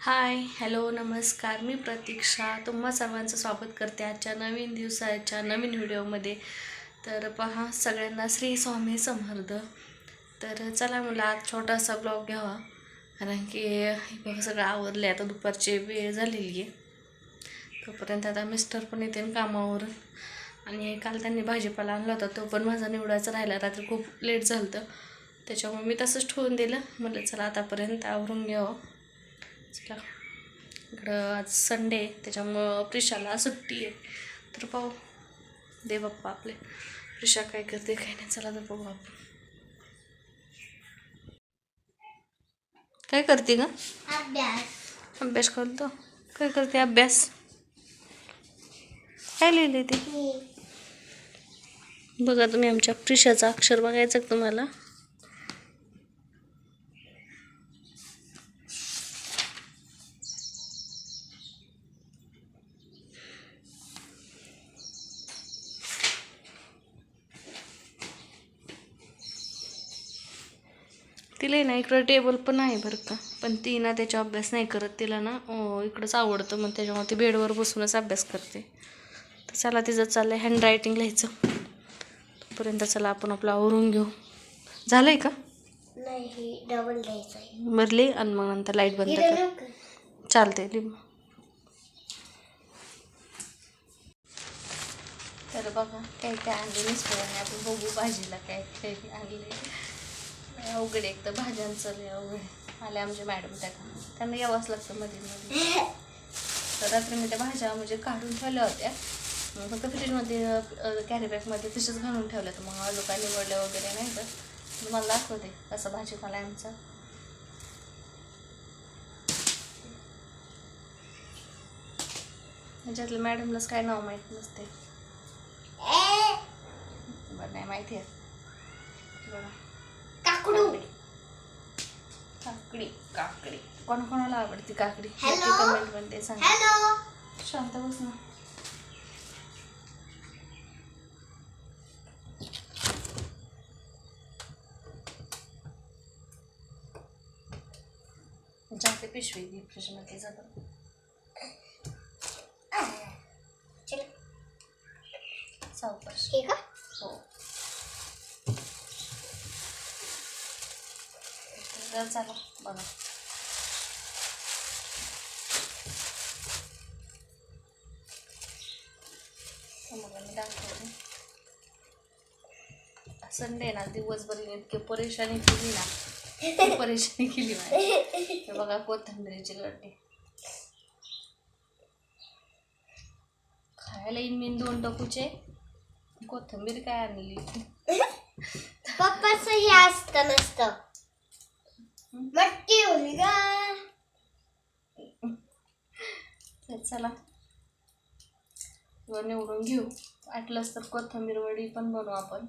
Hi hello नमस्कार. मी प्रतीक्षा तुम्हा सर्वांचं स्वागत करते आजच्या नवीन दिवसाच्या नवीन व्हिडिओमध्ये. तर पहा, सगळ्यांना श्री स्वामी समर्थ. तर चला मला आज छोटासा ब्लॉग घ्यावा, कारण की बघा सगळं आवरले. आता दुपारची वेळ झालेली आहे, तोपर्यंत आता मिस्टर पण येते कामावरून. आणि काल त्यांनी भाजीपाला आणला होता, तो पण माझा निवडायचा राहिला. रात्री खूप लेट झालं होतं, त्याच्यामुळे मी तसंच ठेवून दिलं. म्हटलं चला आतापर्यंत आवरून घ्यावं. चला, इकडं आज संडे आहे, त्याच्यामुळं प्रिशाला सुट्टी आहे. तर पाहू दे बाप्पा आपले प्रिशा काय करते काय नाही. चला तर पाहू आपण. काय करते ग? अभ्यास करतो. काय करते अभ्यास? काय लिहिले ते बघा तुम्ही. आमच्या प्रिशाचं अक्षर बघायचं का तुम्हाला? तिला ना इकडं टेबल पण आहे बरं का, पण ती ना त्याचा अभ्यास नाही करत. तिला ना इकडंच आवडतं, मग त्याच्यामुळे ती बेडवर बसूनच अभ्यास करते. तर चला, तिचं चाललं आहे हँड रायटिंग लिहायचं. तोपर्यंत चला आपण आपलं आवरून घेऊ. झालंय का? नाही, डबल द्यायचं आहे. भरली आणि मग नंतर लाईट बंद कर. चालते लिहू. तर बघा काय काय आणले मिस्टरांनी. आपण बघू भाजीला काय काय आणले. अवघड एक तर भाज्यांचं लय अवघड आले आमचे मॅडम. त्यांना यावंच लागतं मध्ये मध्ये. तर रात्री मी त्या भाज्या म्हणजे काढून ठेवल्या होत्या, फक्त फ्रीजमध्ये कॅरीबॅगमध्ये तसेच घालून ठेवल्या. तर मग आलू काय निवडले वगैरे नाही. तर तुम्हाला दाखवते कसं भाजीपाला आहे आमचा. ह्याच्यातलं मॅडमलाच काय नाव माहीत नसते. बरं नाही माहिती आहे. बघा, काकडी. काकडी कोणाकोणाला आवडते काकडी? कमेंट मध्ये सांग. शांत बस ना. जाते पिशवी दी फ्रीजमध्ये जातं. सावकाश. हो. तर चला बघा. तुम्हाला मी दाखवते. संडे ना, दिवसभर इतकी परेशानी केली ना, परेशानी केली माझी. हे बघा कोथिंबीरीची गड्डी खायला येईन मी 2 टकूचे. कोथिंबीर काय आणली? पप्पाचं हे असतं नसतं. मटकी होली का? तर चला निवडून घेऊ. वाटलंच तर कोथिंबीर वडी पण बनवू आपण.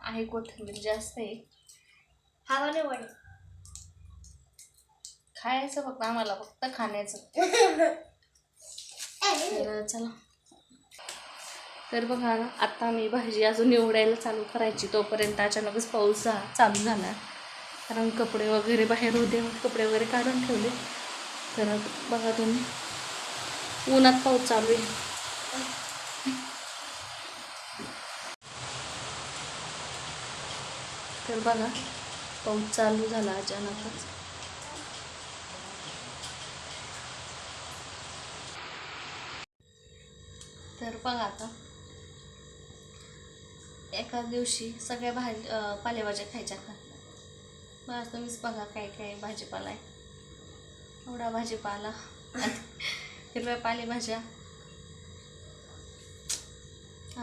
आहे कोथिंबीर जास्त आहे. हवाने वडी खायचं फक्त, आम्हाला फक्त खाण्याचं. तर चला. तर बघा ना, आता मी भाजी अजून निवडायला चालू करायची, तोपर्यंत अचानकच पाऊस चालू झाला. कारण कपडे वगैरे बाहेर होते, कपडे वगैरे काढून ठेवले. तर बघा तुम्ही, उन्हात पाऊस चालू आहे. तर बघा पाऊस चालू झाला अचानकच. तर बघा आता, एका दिवशी सगळ्या पालेभाज्या खायच्या का? बस तुम्हीच बघा काय काय भाजीपाला आहे. एवढा भाजीपाला, हिरव्या पालेभाज्या.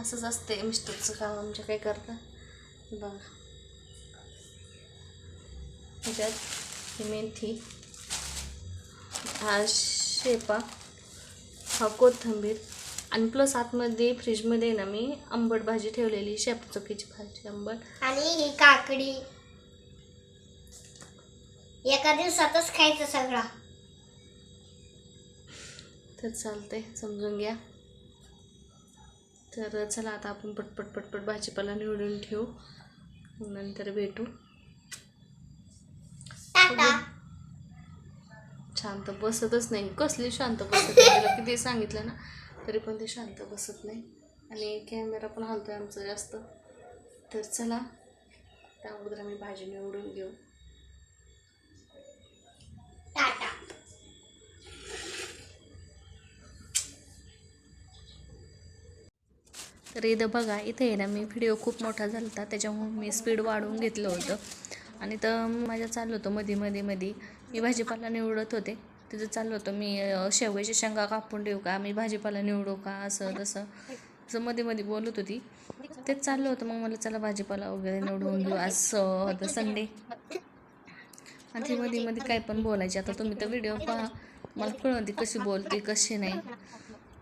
असंच असते मिस्टरचं काम. आमच्या काय करतं बघा. ह्याच्यात ही मेथी, हा शेपा, हा कोथिंबीर, आणि प्लस आतमध्ये फ्रीजमध्ये ना मी आंबट भाजी ठेवलेली, शेपचुकीची भाजी आंबट. आणि ही काकडी. एका दिवसातच खायचं सगळं. तर चालतंय, समजून घ्या. तर चला आता आपण पटपट पटपट भाजीपाला निवडून ठेवू, नंतर भेटू. टाटा. शांत बसतच नाही. कसली शांत बसत नाही, त्याला किती सांगितलं ना तरी पण ते शांत बसत नाही. आणि कॅमेरा पण हलतोय आमचा जास्त. तर चला त्या अगोदर आम्ही भाजी निवडून घेऊ. टाटा. तर इथं बघा, इथे आहे ना मी व्हिडिओ खूप मोठा झाला होता त्याच्यामुळे मी स्पीड वाढवून घेतलं होतं. आणि तर माझ्या चाललं होतं मध्ये मी भाजीपाला निवडत होते. तिथं चाललं होतं मी शेवग्याची शेंगा कापून ठेवू का, मी भाजीपाला निवडू का, असं तसं असं मध्ये बोलत होती. तेच चाललं होतं. मग मला चला भाजीपाला वगैरे निवडून घेऊ, आज होतं संडे. आणि ती मध्ये काय पण बोलायची. आता तुम्ही तर व्हिडिओ पहा, मला कळलं ती कशी बोलते कशी नाही.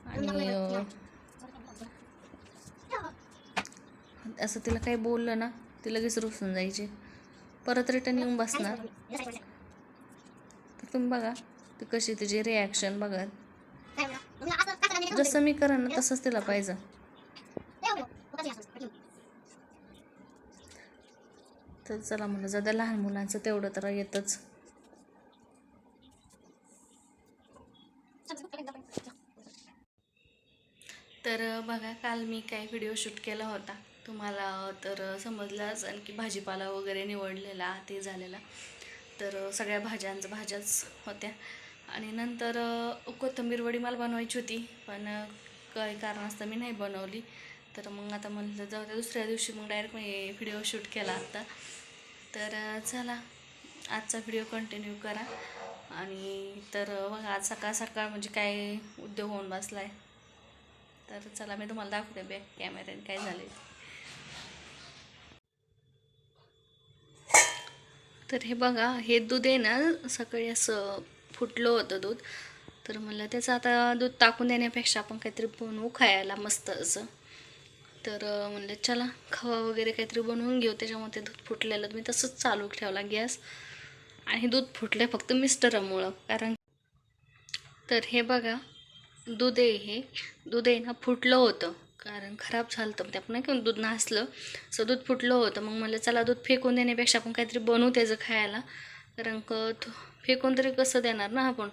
आणि असं तिला काही बोललं ना ती लगेच रुसून जायची, परत रिटर्न येऊन बसणार. तर तुम्ही बघा ती कशी, तिची रिॲक्शन बघा. जसं मी करेन ना तसंच तिला पाहिजे. तर चला म्हणलं जाऊ द्या, लहान मुलांचं तेवढं तर येतच. तर बघा, काल मी काय व्हिडिओ शूट केला होता तुम्हाला तर समजलाच, आणखी भाजीपाला वगैरे निवडलेला ते झालेला. तर सगळ्या भाज्याच होत्या. आणि नंतर कोथिंबीर वडी मला बनवायची होती, पण काही कारणास्तव मी नाही बनवली. तर मग आता म्हणलं जाऊ द्या, दुसऱ्या दिवशी मग डायरेक्ट मी व्हिडिओ शूट केला आता. तर चला आजचा व्हिडिओ कंटिन्यू करा. आणि तर बघा, आज सकाळ म्हणजे काय उद्योग होऊन बसला आहे. तर चला मी तुम्हाला दाखवते बॅक कॅमेऱ्याने काय झाले. तर हे बघा, हे दूध आहे ना सकाळी असं फुटलं होतं दूध. तर मला त्याचं आता दूध टाकून देण्यापेक्षा आपण काहीतरी बनवू खायला मस्त असं. तर म्हणलं चला खवा वगैरे काहीतरी बनवून घेऊ. त्याच्यामुळे ते दूध फुटलेलं मी तसंच चालू ठेवला गॅस. आणि दूध फुटलं फक्त मिस्टरामुळं. कारण तर हे बघा, दूध आहे ना फुटलं होतं, कारण खराब झालं होतं. ते आपण नाही का दूध नासलं असं दूध फुटलं होतं. मग मला चला दूध फेकून देण्यापेक्षा आपण काहीतरी बनवू त्याचं खायला, कारण फेकून तरी कसं देणार ना आपण.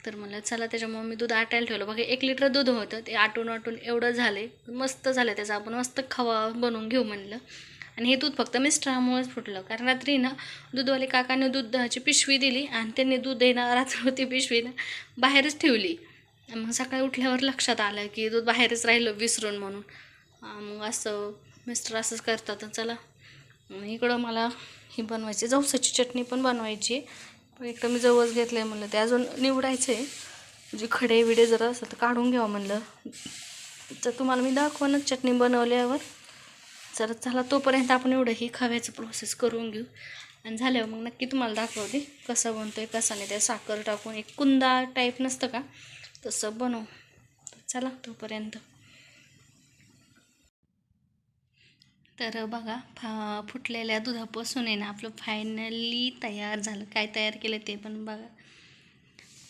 तर मला चला त्याच्यामुळे मी दूध आटायला ठेवलं. बघा 1 लिटर दूध होतं, ते आटून एवढं झाले, मस्त झालं. त्याचा आपण मस्त खवा बनवून घेऊ म्हणलं. आणि हे दूध फक्त मिस्टरामुळेच फुटलं, कारण रात्री ना दूधवाले काकाने दुधाची पिशवी दिली आणि त्यांनी दूध देणार रात्री ती पिशवी ना बाहेरच ठेवली. मग सकाळी उठल्यावर लक्षात आलं की दूध बाहेरच राहिलं विसरून म्हणून. मग असं मिस्टर असंच करतात. चला इकडं मला ही बनवायची, जवसाची चटणी पण बनवायची. पण इकडं मी जवस घेतलं आहे, म्हणलं ते अजून निवडायचं आहे. म्हणजे खडे विडे जरा असं तर काढून घ्यावं म्हणलं. तर तुम्हाला मी दाखवणच चटणी बनवल्यावर. जर चला तोपर्यंत आपण एवढं ही खव्याचं प्रोसेस करून घेऊ. आणि झाल्यावर मग नक्की तुम्हाला दाखवते कसं बनतो आहे कसं नाही. त्या साखर टाकून एक कुंदा टाईप नसतं का तसं बनवू. चला तोपर्यंत. तर बघा, फुटलेल्या दुधापासून आहे ना आपलं फायनली तयार झालं. काय तयार केलं ते पण बघा.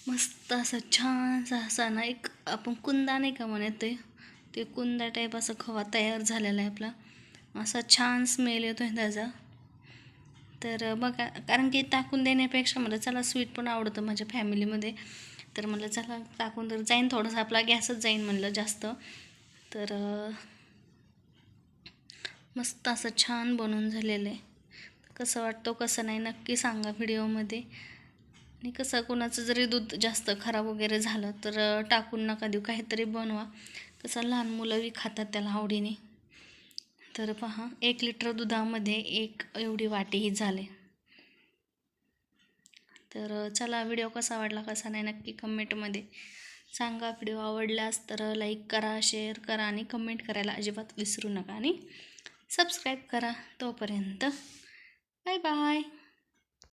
मस्त असं छानसा असा ना एक आपण कुंदा नाही का म्हणते, ते कुंदा टाईप असं खवा तयार झालेला आहे आपला. असा छान स्मेल येतो आहे त्याचा. तर बघा, कारण की टाकून देण्यापेक्षा मला चला स्वीट पण आवडतं माझ्या फॅमिलीमध्ये. तर मला चला टाकून तर जाईन, थोडंसं आपला गॅसच जाईन म्हणलं जास्त. तर मस्त असं छान बनवून झालेलं आहे. कसं वाटतं कसं नाही नक्की सांगा व्हिडिओमध्ये. आणि कसं कोणाचं जरी दूध जास्त खराब वगैरे झालं तर टाकून नका देऊ, काहीतरी बनवा. कसं लहान मुलंही खातात त्याला आवडीने. तर पहा, 1 लिटर दुधामध्ये एक एवढी वाटीही झाले. तर चला, व्हिडिओ कसा वाटला कसा नाही नक्की कमेंटमध्ये सांगा. व्हिडिओ आवडल्यास तर लाईक करा, शेअर करा आणि कमेंट करायला अजिबात विसरू नका. आणि सबस्क्राईब करा. तोपर्यंत बाय बाय.